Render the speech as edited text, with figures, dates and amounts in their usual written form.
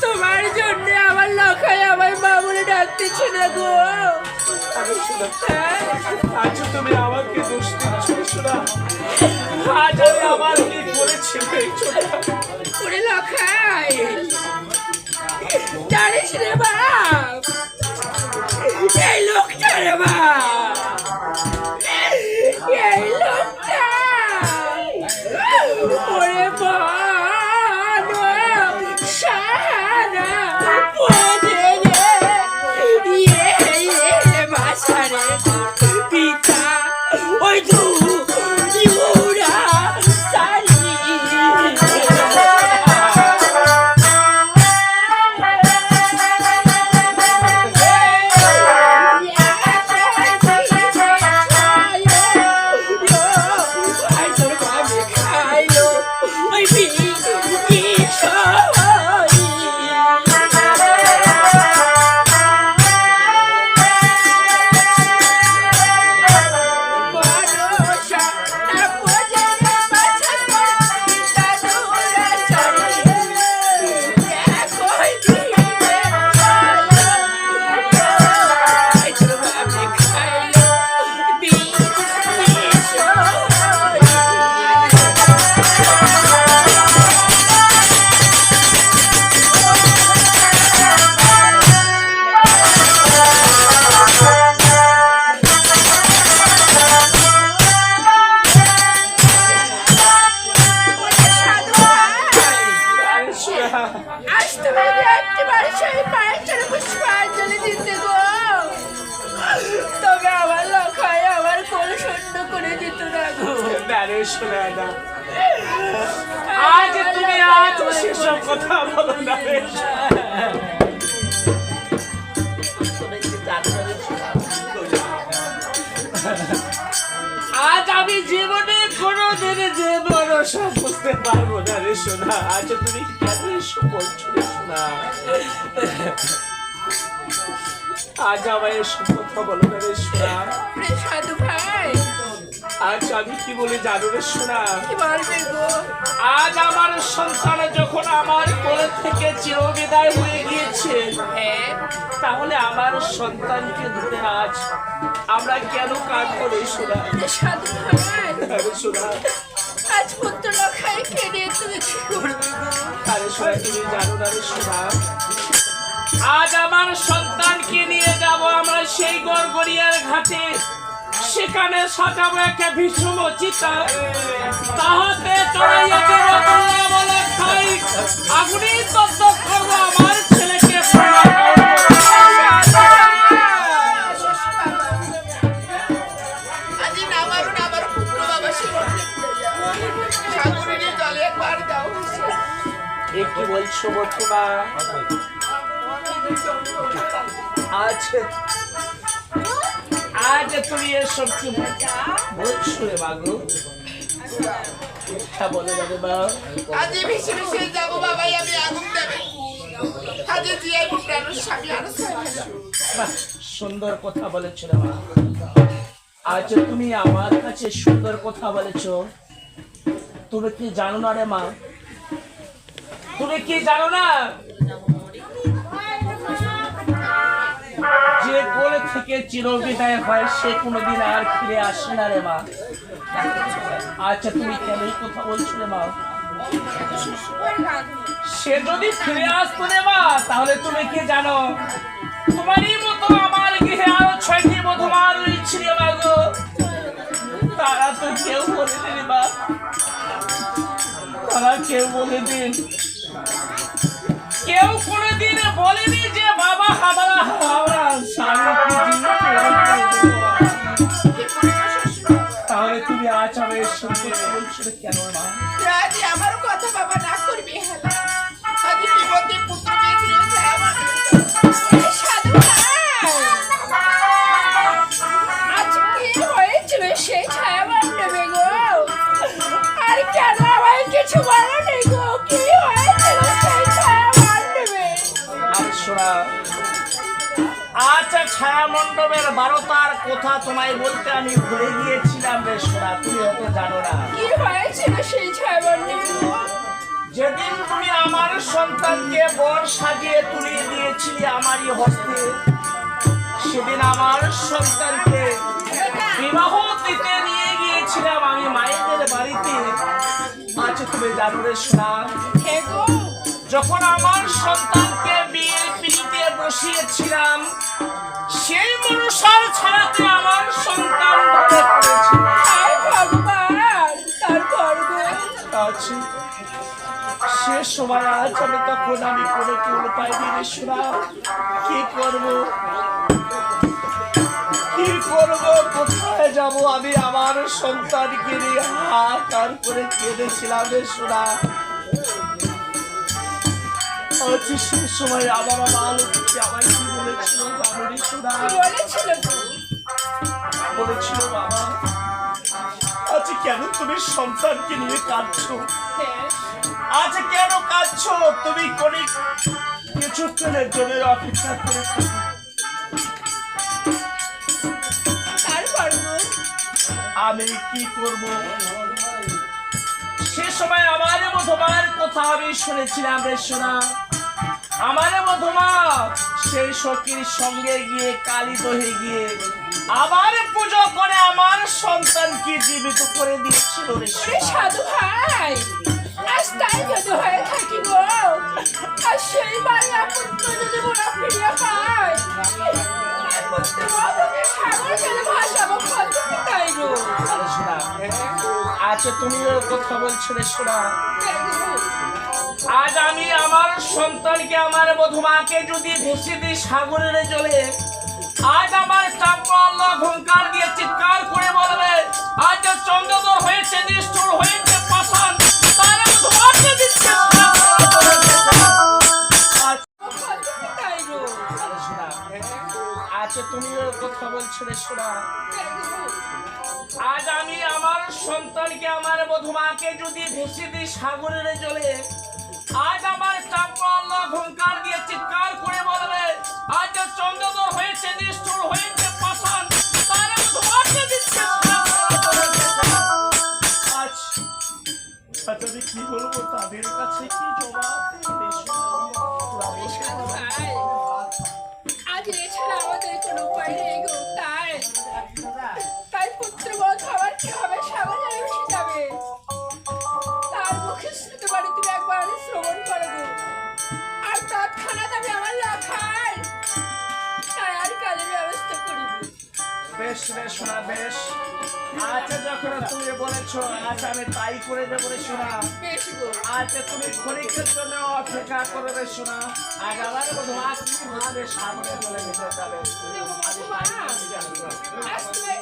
তোমার জন্য আমার লখাই আমার মা বলে ডাকতেছে না গো। আজ তুমি আমাকে দোষ দিচ্ছ না, আজ আমি আমার কি করেছি ওরে লখাই, জানিস রে বাপ, এই লোকটা রে বাপ, এই লোকটা ওরে সাহারা পদে রে বাসারে পিতা ওই ইউরা সারি আজ তুমি আজ সেসব কথা বলো না। আজ আমি জীবনে কোনোদিন যে বড় সব বুঝতে পারবো না রে সোনা। আজ তুমি কেন এসব বলছো রে সোনা? আজ আমার এসব কথা বলো না রে সোনা। সাধু ভাই, আজ আমি কি বলে জানো রে সোনা? কি বলবে গো? আজ আমার সন্তান যখন আমার কোল থেকে চিরবিদায় হয়ে গিয়েছে, তাহলে আমার সন্তানকে ধরে আজ আমরা কেন কাঁদবো রে সোনা? সাধু ভাই, সোনা আজ পুত্র লখাই কেঁদে তুমি কি করবে গো? আরে সোনা, তুমি জানো না রে সোনা, আজ আমার সন্তানকে নিয়ে যাব আমরা সেই গড়গড়িয়ার ঘাটে। সেখানে সাজাবো একটা ভীষণ চিতা, তাহাতে চড়াইয়াকে রতনা বলে খাই আগুনি তত্ত্ব করবো আমার ছেলেকে। কি বলছো বর্তমা? আজ তুমি এসব কি বলছো রে বাবু? বলে যাবে বাবা, আজ ভেসে ভেসে যাবো বাবাই, আমি আগুন দেবে আজ দিয়ে স্বামী আরো সুন্দর কথা বলেছো রে মা। আজ তুমি আমার কাছে সুন্দর কথা বলেছো। তুমি কি জানো না রে মা? তুমি কি জানো না যে কোলে থেকে চিরবিদায় হয় সে কোনোদিন আর ফিরে আসে না রে মা? আচ্ছা তুমি কেন এই কথা বলছো রে মা? সে যদি ফিরে আসতো রে মা, তাহলে তুমি কি জানো তোমারই মতো আমার গৃহে আরো 6টি মধুমা রয়েছে রে মা গো। তারা তো কেউ বলেনি রে মা, তারা কেউ বলে দিন, কেউ কোনোদিন বলেনি যে বাবা আমরা তাহলে তুমি আজ আমার সঙ্গে বলছো কেন মা? আমার কথা বাবা না করবে। আজ বিপদে পুত্র পেয়েছিল সাধু আজ কি হয়েছিল সেই ছায়া নেবে গো? আর কেন আমার কিছু বলো নেই গো? কি হয়েছিল সেই ছায়া নেবে? আর শোনা, আচ্ছা ছায়া মণ্ডপের 12টার কথা তোমায় বলতে আমি ভুলে গিয়েছিলাম রে সোনা, তুমি হয়তো জানো না। কি হয়েছিল সেই ছায়া মণ্ডপে? যেদিন তুমি আমার সন্তানকে বর সাজিয়ে তুলিয়ে দিয়েছিলে আমারই হস্তে, সেদিন আমার সন্তানকে বিবাহ দিতে নিয়ে গিয়েছিলাম আমি মায়েদের বাড়িতে। আজ তুমি জানো রে সোনা, হ্যাঁ গো, যখন আমার সন্তানকে বিয়ের পিড়িতে বসিয়েছিলাম, সেই মনুষ্যার ছাড়াতে আমার সন্তান ঢলে পড়েছিল। হায় ভগবান, তারপর গো? আছে সে সময় আজ আমি তখন আমি কোনো কুল পাইনি রে সোনা। কি করব, কি করব, কোথায় যাব? আমি আমার সন্তানকে নিয়ে হাহাকার করে কেঁদেছিলাম রে সোনা। আজ সে সময় আমার আলোকে আমার কি বলেছিল জানো রে সোনা? কি বলেছিল গো? বলেছিল বাবা, আজ কেন তুমি সন্তানকে নিয়ে কাঁদছো? হ্যাঁ, আজ কেন কাঁদছো? তুমি কোন কিছুক্ষণের জন্য অপেক্ষা করে থাকো। তারপর গো? আমি কি করব? সে সময় আমার মধুমার কথা আমি শুনেছিলাম রে সোনা। আমার মধুমা সেই সখীর সঙ্গে গিয়ে কালী দহে গিয়ে আবার পুজো করে আমার সন্তানকে জীবিত করে দিয়েছিল রে ওরে সোনা। সাধু ভাই, আজ তাই যদি হয়ে থাকি গো, আর সেই বাড়ি পুত্র যদি মোরা ফিরিয়ে পাই, এই পুত্র মধুকে সাগর জলে ভাসাবো কত তাই গো। আরে সোনা, আচ্ছা তুমিও কথা বলছো রে সোনা। হ্যাঁ গো, আজ আমি আমার সন্তানকে আমার মধুমাকে যদি ভেসে দিই সাগরের জলে, আজ আমার চাপল্লা ঘুমকার দিয়ে চিৎকার করে বলবে, আজ চন্দ্রদর হয়েছে, নিষ্ঠুর হয়েছে পাষাণ, তার মধুমাকে দিচ্ছে আজ। কত তাই গো। আরে সোনা, আচ্ছা তুমিও কথা বলছো রে সোনা। হ্যাঁ গো, আজ আমি আমার সন্তানকে আমার মধুমাকে যদি ভেসে দিই সাগরের জলে, আজ আমার চাপল্লা ঘুমকার দিয়ে চিৎকার করে বলবে, আজ চন্দ্রদর হয়েছে, নিষ্ঠুর হয়েছে পাষাণ, তার মধুমাকে দিচ্ছে আজ। আজ আমি কি বলবো তাদের কাছে, কি জবাব দেব রে সোনা? ওরে সাধু ভাই, আজ এছাড়া আমাদের কোনো উপায় নেই গো। তাই পুত্রবধ হওয়ার কি হবে? সাগর জলে ভেসে যাবে। তার মুখে শ্রুতি বাড়ি তুমি একবার শ্রবণ করো গো। আর তৎক্ষণাৎ আমি আমার লখার ছায়ার কাজের ব্যবস্থা করিব। বেশ রে সোনা, বেশ। আচ্ছা যখন তুমি বলেছো, আজ আমি তাই করে দেবো রে সোনা। বেশ গো, আচ্ছা তুমি ক্ষণিকের জন্য অপেক্ষা করে রে সোনা। আজ আমার মধুমা কি ভাবে সামনে চলে যেতে যাবে। দেবো মধুমা। আজ তুমি